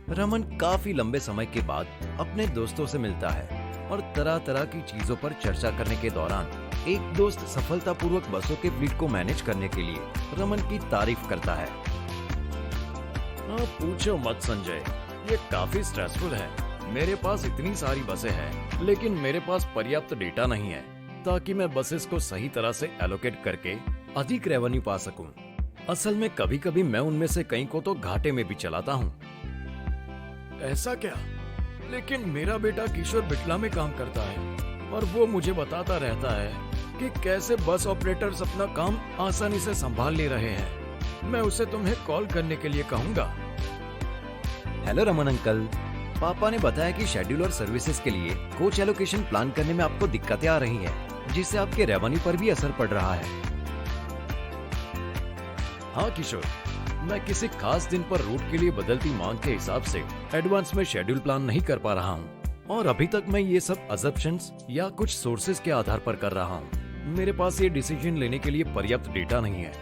रमन काफी लंबे समय के बाद अपने दोस्तों से मिलता है और तरह तरह की चीजों पर चर्चा करने के दौरान एक दोस्त सफलतापूर्वक बसों के फ्लीट को मैनेज करने के लिए रमन की तारीफ करता है। पूछो मत संजय, ये काफी स्ट्रेसफुल है। मेरे पास इतनी सारी बसें हैं, लेकिन मेरे पास पर्याप्त डेटा नहीं है ताकि मैं बसेस को सही तरह से एलोकेट करके अधिक रेवेन्यू पा सकूं। असल में कभी कभी मैं उनमें से कई को तो घाटे में भी चलाता हूं। ऐसा क्या? लेकिन मेरा बेटा किशोर बिटला में काम करता है और वो मुझे बताता रहता है कि कैसे बस ऑपरेटर्स अपना काम आसानी से संभाल ले रहे हैं। मैं उसे तुम्हें कॉल करने के लिए कहूँगा। हेलो रमन अंकल, पापा ने बताया कि शेड्यूल और सर्विसेज के लिए कोच एलोकेशन प्लान करने में आपको दिक्कतें आ रही हैं, जिससे आपके रेवेन्यू पर भी असर पड़ रहा है। हाँ किशोर, मैं किसी खास दिन पर रूट के लिए बदलती मांग के हिसाब से एडवांस में शेड्यूल प्लान नहीं कर पा रहा हूँ और अभी तक मैं ये सब अजम्पशंस या कुछ सोर्सेज के आधार पर कर रहा हूँ। मेरे पास ये डिसीजन लेने के लिए पर्याप्त डेटा नहीं है।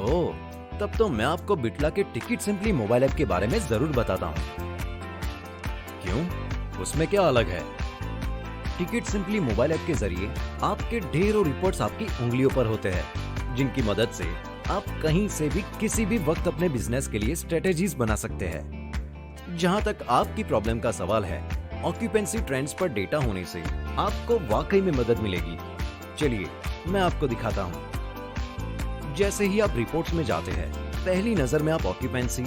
ओह, तब तो मैं आपको बिटला के टिकट सिंपली मोबाइल ऐप के बारे में जरूर बताता हूँ। क्यों? उसमें क्या अलग है? टिकट सिंपली मोबाइल ऐप के जरिए आपके ढेरों रिपोर्ट्स आपकी उंगलियों पर होते हैं, जिनकी मदद से आप कहीं से भी किसी भी वक्त अपने बिजनेस के लिए स्ट्रेटेजीज बना सकते हैं। जहां तक आपकी प्रॉब्लम का सवाल है, ऑक्यूपेंसी ट्रेंड्स पर डेटा होने से आपको वाकई में मदद मिलेगी। चलिए मैं आपको दिखाता हूं। जैसे ही आप रिपोर्ट्स में जाते हैं, पहली नजर में आप ऑक्यूपेंसी,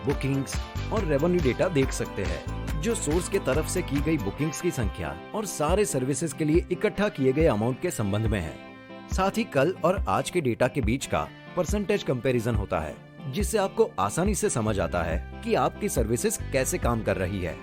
बुकिंग्स और रेवेन्यू डेटा देख सकते हैं, जो सोर्स के तरफ से की गई बुकिंग्स की संख्या और सारे सर्विसेज के लिए इकट्ठा किए गए अमाउंट के संबंध में है। साथ ही कल और आज के डेटा के बीच का परसेंटेज कंपैरिजन होता है, जिससे आपको आसानी से समझ आता है कि आपकी सर्विसेज कैसे काम कर रही है।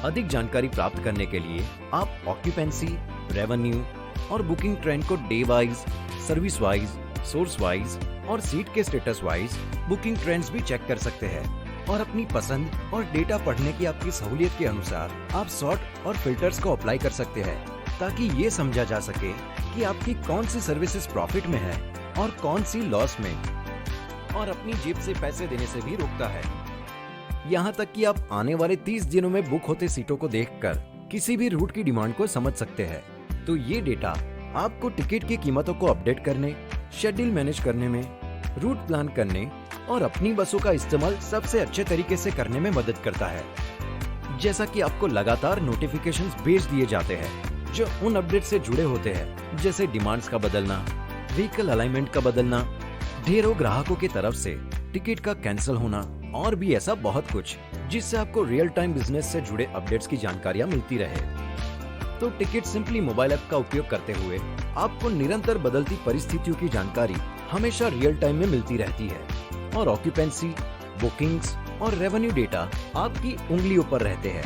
अधिक जानकारी प्राप्त करने के लिए आप ऑक्यूपेंसी, रेवेन्यू और बुकिंग ट्रेंड को day wise, service wise, source wise और सीट के स्टेटस वाइज बुकिंग ट्रेंड्स भी चेक कर सकते हैं और अपनी पसंद और डेटा पढ़ने की आपकी सहूलियत के अनुसार आप सॉर्ट और फिल्टर्स को अप्लाई कर सकते हैं, ताकि ये समझा जा सके कि आपकी कौन सी सर्विसेज प्रॉफिट में है और कौन सी लॉस में, और अपनी जेब से पैसे देने से भी रोकता है। यहाँ तक कि आप आने वाले 30 दिनों में बुक होते सीटों को देखकर किसी भी रूट की डिमांड को समझ सकते हैं। तो ये डेटा आपको टिकट की कीमतों को अपडेट करने, शेड्यूल मैनेज करने में, रूट प्लान करने और अपनी बसों का इस्तेमाल सबसे अच्छे तरीके से करने में मदद करता है। जैसा कि आपको लगातार नोटिफिकेशंस भेज दिए जाते हैं जो उन अपडेट से जुड़े होते हैं, जैसे डिमांड्स का बदलना, व्हीकल अलाइनमेंट का बदलना, ढेरों ग्राहकों की तरफ से टिकट का कैंसिल होना और भी ऐसा बहुत कुछ, जिससे आपको रियल टाइम बिजनेस से जुड़े अपडेट्स की जानकारियां मिलती रहे। तो टिकट सिंपली मोबाइल ऐप का उपयोग करते हुए आपको निरंतर बदलती परिस्थितियों की जानकारी हमेशा रियल टाइम में मिलती रहती है और ऑक्यूपेंसी, बुकिंग्स और रेवेन्यू डेटा आपकी उंगलियों पर रहते हैं।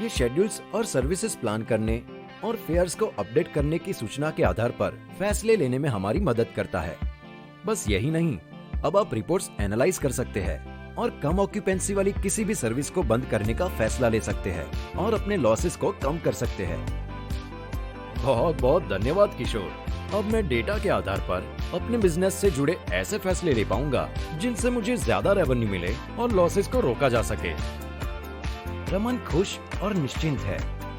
ये शेड्यूल्स और सर्विसेज प्लान करने और फेयर्स को अपडेट करने की सूचना के आधार पर फैसले लेने में हमारी मदद करता है। बस यही नहीं, अब आप रिपोर्ट्स एनालाइज कर सकते हैं और कम ऑक्यूपेंसी वाली किसी भी सर्विस को बंद करने का फैसला ले सकते हैं और अपने लॉसेस को कम कर सकते हैं। बहुत बहुत धन्यवाद किशोर। अब मैं डेटा के आधार पर अपने बिजनेस से जुड़े ऐसे फैसले ले पाऊंगा जिनसे मुझे ज्यादा रेवेन्यू मिले और लॉसेस को रोका जा सके। रमन खुश और निश्चिंत है।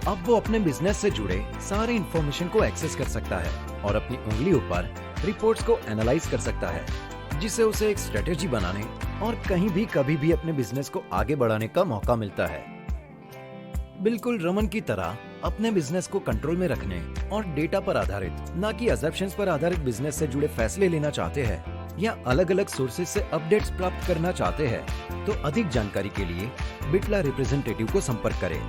अब वो अपने बिजनेस से जुड़े सारे इंफॉर्मेशन को एक्सेस कर सकता है और अपनी उंगलियों पर रिपोर्ट्स को एनालाइज कर सकता है, जिससे उसे एक स्ट्रेटेजी बनाने और कहीं भी कभी भी अपने बिजनेस को आगे बढ़ाने का मौका मिलता है। बिल्कुल रमन की तरह अपने बिजनेस को कंट्रोल में रखने और डेटा पर आधारित, न कि असम्पशंस पर आधारित बिजनेस से जुड़े फैसले लेना चाहते हैं या अलग अलग सोर्सेज से अपडेट्स प्राप्त करना चाहते हैं, तो अधिक जानकारी के लिए बिटला रिप्रेजेंटेटिव को संपर्क करें।